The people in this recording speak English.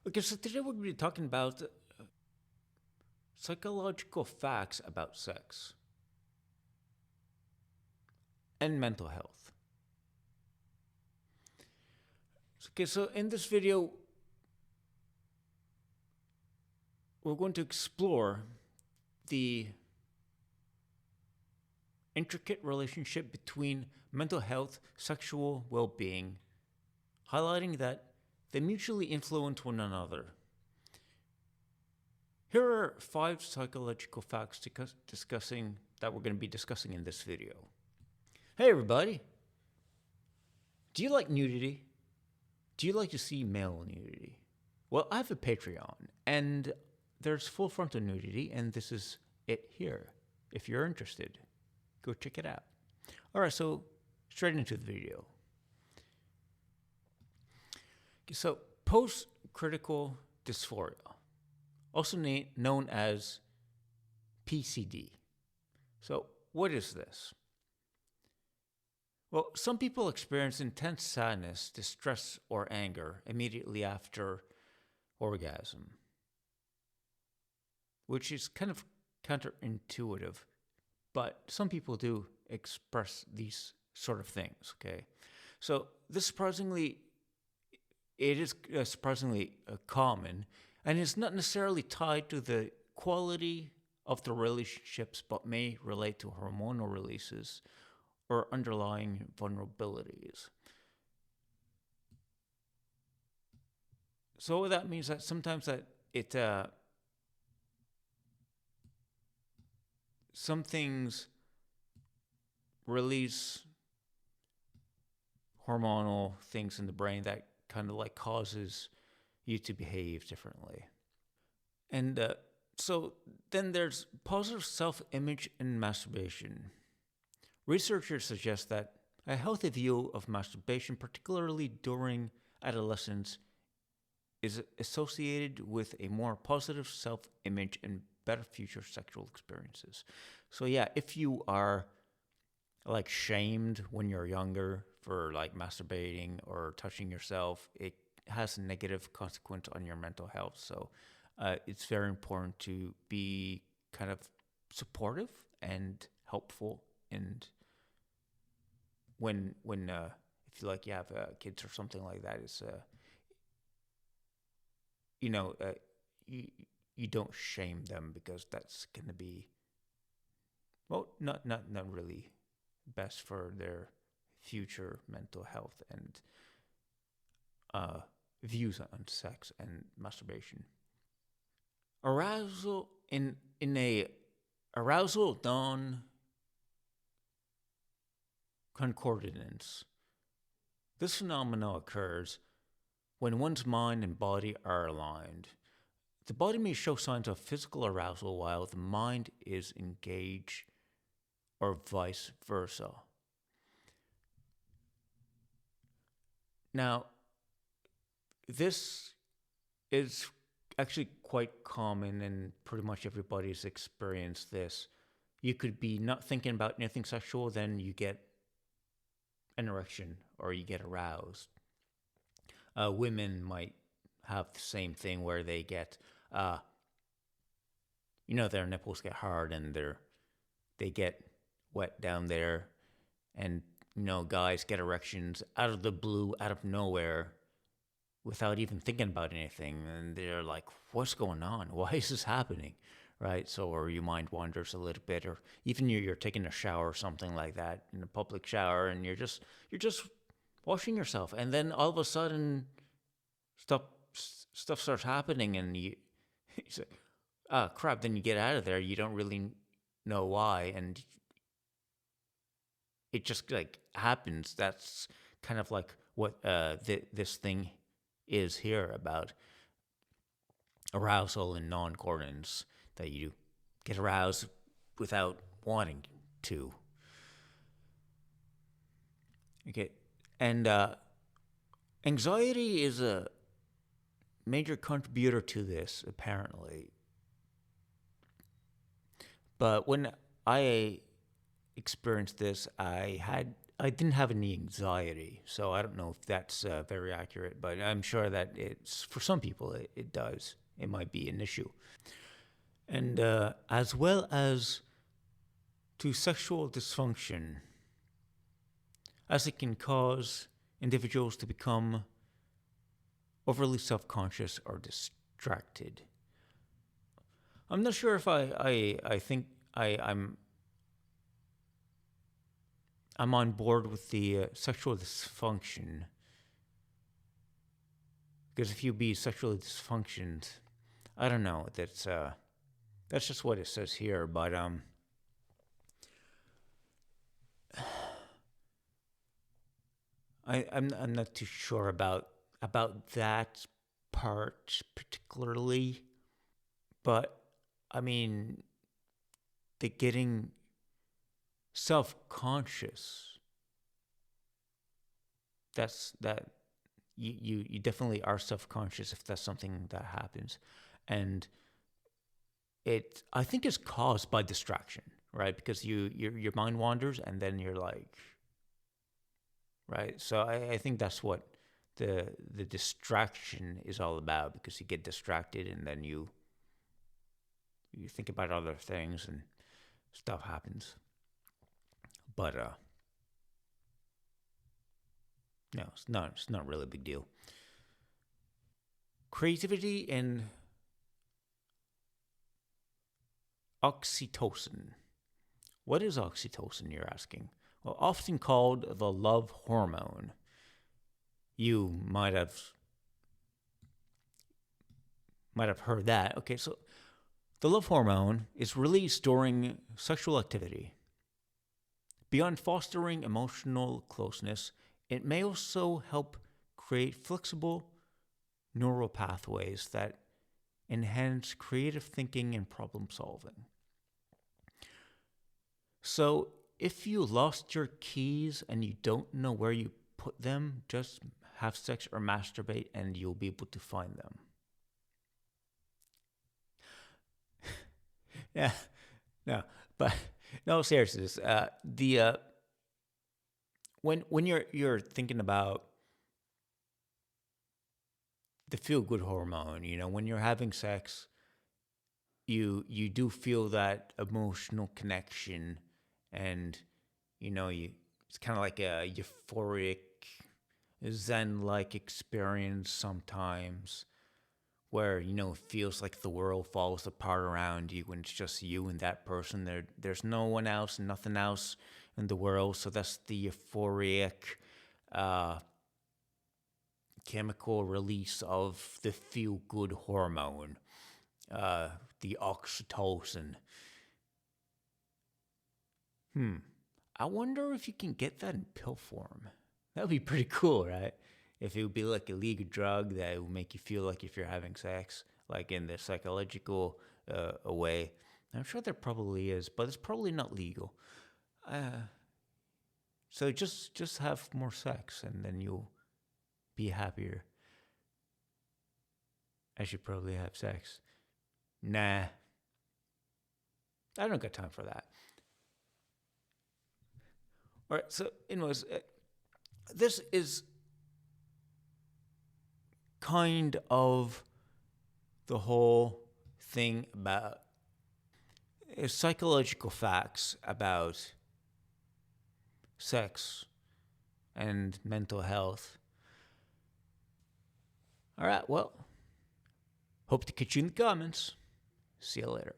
Okay, so today we're going to be talking about psychological facts about sex and mental health. Okay, so in this video, we're going to explore the intricate relationship between mental health, sexual well being, highlighting that they mutually influence one another. Here are 5 psychological facts discussing that we're going to be discussing in this video. Hey, everybody. Do you like nudity? Do you like to see male nudity? Well, I have a Patreon, and there's full frontal nudity, and this is it here. If you're interested, go check it out. All right, so straight into the video. So, post critical dysphoria, also known as PCD. So, what is this? Well, some people experience intense sadness, distress, or anger immediately after orgasm, which is kind of counterintuitive, but some people do express these sort of things, okay? So this it is surprisingly common, and is not necessarily tied to the quality of the relationships, but may relate to hormonal releases or underlying vulnerabilities. So that means that sometimes that it some things release hormonal things in the brain that kind of like causes you to behave differently. And so then there's positive self-image and masturbation. Researchers suggest that a healthy view of masturbation, particularly during adolescence, is associated with a more positive self-image and better future sexual experiences. So yeah, if you are like shamed when you're younger for like masturbating or touching yourself, it has a negative consequence on your mental health. So it's very important to be kind of supportive and helpful, and when if you like you have kids or something like that, it's you know you you don't shame them, because that's going to be, well, not really best for their future mental health and views on sex and masturbation. Arousal in a arousal non concordance. This phenomenon occurs when one's mind and body are aligned. The body may show signs of physical arousal while the mind is engaged, or vice versa. Now, this is actually quite common, and pretty much everybody's experienced this. You could be not thinking about anything sexual, then you get an erection or you get aroused. Women might have the same thing where they get, their nipples get hard and they get wet down there, and guys get erections out of the blue, out of nowhere, without even thinking about anything, and they're like, "What's going on? Why is this happening?" Right? So, or your mind wanders a little bit, or even you're taking a shower or something like that, in a public shower, and you're just washing yourself, and then all of a sudden, stuff stuff starts happening, and you say, "Ah, crap!" Then you get out of there. You don't really know why, and it just like happens. That's kind of like what this thing is here about arousal and non-concordance, that you get aroused without wanting to. Okay, and anxiety is a major contributor to this, apparently. But when I experienced this, I had I didn't have any anxiety, so I don't know if that's very accurate, but I'm sure that it's for some people it does. It might be an issue, and as well as to sexual dysfunction, as it can cause individuals to become overly self-conscious or distracted. I'm not sure if I think I'm on board with the sexual dysfunction, because if you be sexually dysfunctioned, I don't know. That's just what it says here. But I'm not too sure about that part particularly. But I mean, the getting self-conscious, that you definitely are self-conscious if that's something that happens, and it I think is caused by distraction, right? Because your mind wanders, and then you're like, right. So I think that's what the distraction is all about, because you get distracted and then you think about other things and stuff happens. But no, it's not really a big deal. Creativity and oxytocin. What is oxytocin, you're asking? Well, often called the love hormone. You might have heard that. Okay, so the love hormone is released during sexual activity. Beyond fostering emotional closeness, it may also help create flexible neural pathways that enhance creative thinking and problem solving. So, if you lost your keys and you don't know where you put them, just have sex or masturbate and you'll be able to find them. Yeah, no, but no, seriously, when you're thinking about the feel good hormone, when you're having sex, you do feel that emotional connection, and it's kind of like a euphoric, zen-like experience sometimes, where it feels like the world falls apart around you when it's just you and that person. There's no one else and nothing else in the world. So that's the euphoric chemical release of the feel good hormone, the oxytocin. I wonder if you can get that in pill form. That would be pretty cool, right? If it would be like a legal drug that would make you feel like if you're having sex, like in the psychological way. I'm sure there probably is, but it's probably not legal. So just have more sex, and then you'll be happier. I should probably have sex. Nah, I don't got time for that. All right. So, anyways, this is kind of the whole thing about psychological facts about sex and mental health. All right, well, hope to catch you in the comments. See you later.